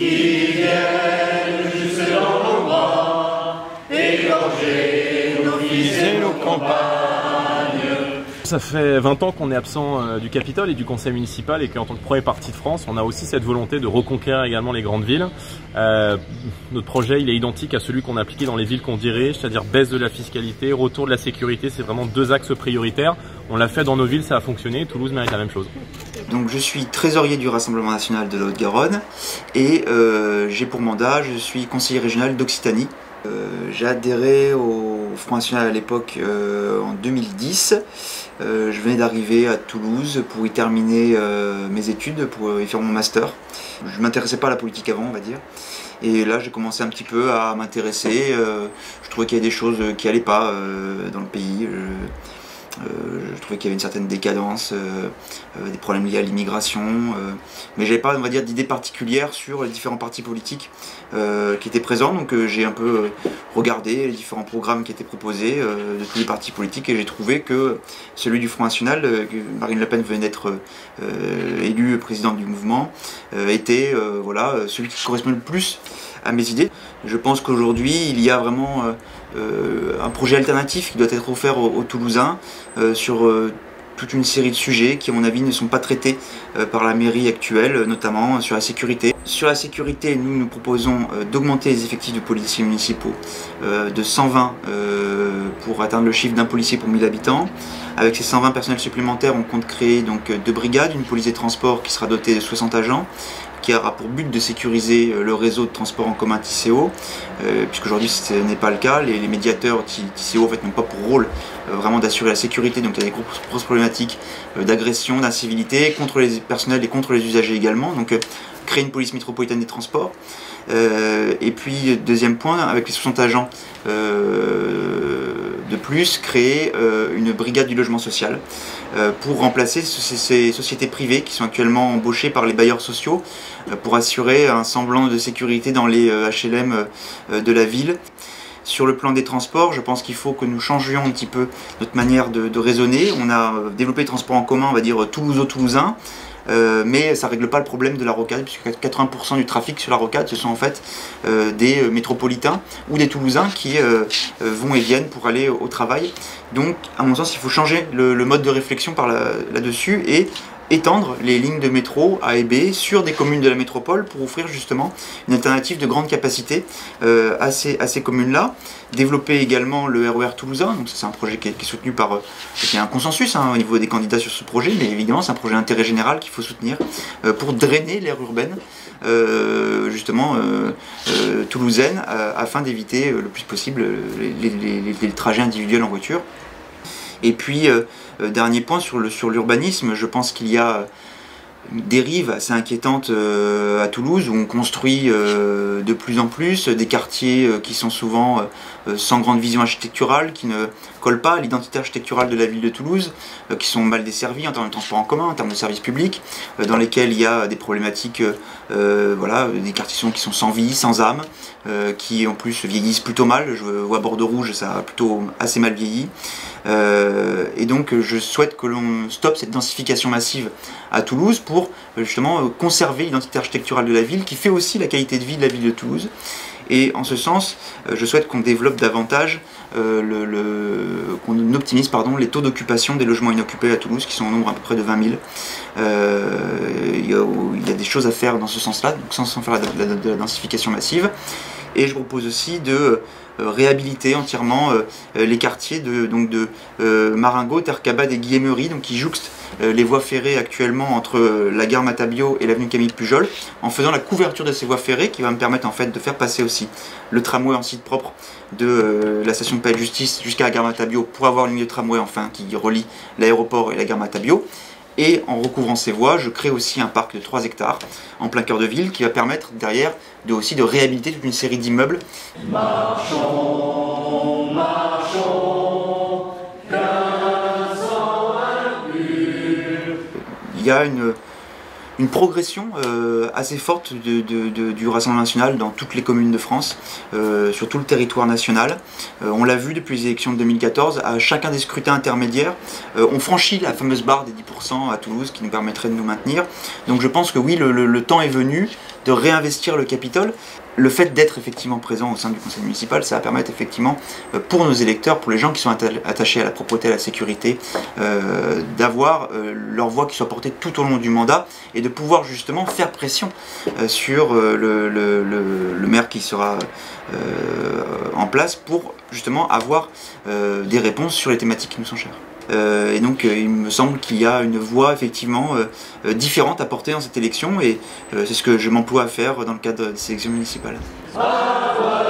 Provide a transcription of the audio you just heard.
Qui viennent jusque dans nos bras, égorger nos fils et nos campagnes. Ça fait 20 ans qu'on est absent du Capitole et du conseil municipal et qu'en tant que premier parti de France, on a aussi cette volonté de reconquérir également les grandes villes. Notre projet, il est identique à celui qu'on a appliqué dans les villes qu'on dirige, c'est-à-dire baisse de la fiscalité, retour de la sécurité. C'est vraiment deux axes prioritaires. On l'a fait dans nos villes, ça a fonctionné. Toulouse mérite la même chose. Donc je suis trésorier du Rassemblement national de la Haute-Garonne et j'ai pour mandat, je suis conseiller régional d'Occitanie. J'ai adhéré au Front National à l'époque en 2010. Je venais d'arriver à Toulouse pour y terminer mes études, pour y faire mon master. Je ne m'intéressais pas à la politique avant, on va dire. Et là, j'ai commencé un petit peu à m'intéresser. Je trouvais qu'il y avait des choses qui n'allaient pas dans le pays. Je trouvais qu'il y avait une certaine décadence, des problèmes liés à l'immigration, mais j'avais pas, on va dire, d'idée particulière sur les différents partis politiques qui étaient présents. Donc j'ai un peu regardé les différents programmes qui étaient proposés de tous les partis politiques et j'ai trouvé que celui du Front National, que Marine Le Pen venait d'être élue présidente du mouvement, était voilà, celui qui correspondait le plus à mes idées. Je pense qu'aujourd'hui il y a vraiment un projet alternatif qui doit être offert aux Toulousains sur toute une série de sujets qui à mon avis ne sont pas traités par la mairie actuelle, notamment sur la sécurité. Sur la sécurité, nous proposons d'augmenter les effectifs de policiers municipaux de 120 pour atteindre le chiffre d'un policier pour 1000 habitants. Avec ces 120 personnels supplémentaires, on compte créer donc 2 brigades, une police des transports qui sera dotée de 60 agents, qui aura pour but de sécuriser le réseau de transport en commun TICO, puisqu'aujourd'hui ce n'est pas le cas. Les médiateurs TICO en fait, n'ont pas pour rôle vraiment d'assurer la sécurité, donc il y a des grosses problématiques d'agression, d'incivilité contre les personnels et contre les usagers également. Donc créer une police métropolitaine des transports. Et puis deuxième point, avec les 60 agents de plus, créer une brigade du logement social pour remplacer ces sociétés privées qui sont actuellement embauchées par les bailleurs sociaux pour assurer un semblant de sécurité dans les HLM de la ville. Sur le plan des transports, je pense qu'il faut que nous changions un petit peu notre manière de raisonner. On a développé les transports en commun, on va dire Toulouse-Toulousain, mais ça ne règle pas le problème de la rocade, puisque 80% du trafic sur la rocade, ce sont en fait des métropolitains ou des Toulousains qui vont et viennent pour aller au travail. Donc, à mon sens, il faut changer le mode de réflexion là-dessus et étendre les lignes de métro A et B sur des communes de la métropole pour offrir justement une alternative de grande capacité à ces communes-là. Développer également le RER toulousain, donc c'est un projet qui est soutenu par, il y a un consensus au niveau des candidats sur ce projet, mais évidemment c'est un projet d'intérêt général qu'il faut soutenir pour drainer l'aire urbaine justement toulousaine afin d'éviter le plus possible les trajets individuels en voiture. Et puis, dernier point sur l'urbanisme, je pense qu'il y a une dérive assez inquiétante à Toulouse où on construit de plus en plus des quartiers qui sont souvent sans grande vision architecturale, qui ne collent pas à l'identité architecturale de la ville de Toulouse, qui sont mal desservis en termes de transport en commun, en termes de services publics, dans lesquels il y a des problématiques, voilà, des quartiers qui sont sans vie, sans âme, qui en plus vieillissent plutôt mal. Je vois Bordeaux Rouge, ça a plutôt assez mal vieilli. Et donc je souhaite que l'on stoppe cette densification massive à Toulouse pour justement conserver l'identité architecturale de la ville qui fait aussi la qualité de vie de la ville de Toulouse. Et en ce sens, je souhaite qu'on développe davantage, qu'on optimise les taux d'occupation des logements inoccupés à Toulouse, qui sont au nombre à peu près de 20 000. Il y a des choses à faire dans ce sens-là, sans faire de la densification massive. Et je propose aussi de réhabiliter entièrement les quartiers de Marengo, Terre-Cabade et Guillemerie, donc qui jouxtent les voies ferrées actuellement entre la gare Matabiau et l'avenue Camille Pujol, en faisant la couverture de ces voies ferrées qui va me permettre en fait de faire passer aussi le tramway en site propre de la station de Palais de Justice jusqu'à la gare Matabiau pour avoir une ligne de tramway enfin qui relie l'aéroport et la gare Matabiau. Et en recouvrant ces voies, je crée aussi un parc de 3 hectares en plein cœur de ville qui va permettre derrière aussi de réhabiliter toute une série d'immeubles. Marchons, marchons, il y a une progression assez forte du Rassemblement national dans toutes les communes de France, sur tout le territoire national. On l'a vu depuis les élections de 2014, à chacun des scrutins intermédiaires, on franchit la fameuse barre des 10% à Toulouse qui nous permettrait de nous maintenir. Donc je pense que oui, le temps est venu de réinvestir le Capitole. Le fait d'être effectivement présent au sein du conseil municipal, ça va permettre effectivement pour nos électeurs, pour les gens qui sont attachés à la propreté, à la sécurité, d'avoir leur voix qui soit portée tout au long du mandat et de pouvoir justement faire pression sur le maire qui sera en place pour justement avoir des réponses sur les thématiques qui nous sont chères. Et donc il me semble qu'il y a une voix effectivement différente à porter dans cette élection et c'est ce que je m'emploie à faire dans le cadre de ces élections municipales. À toi,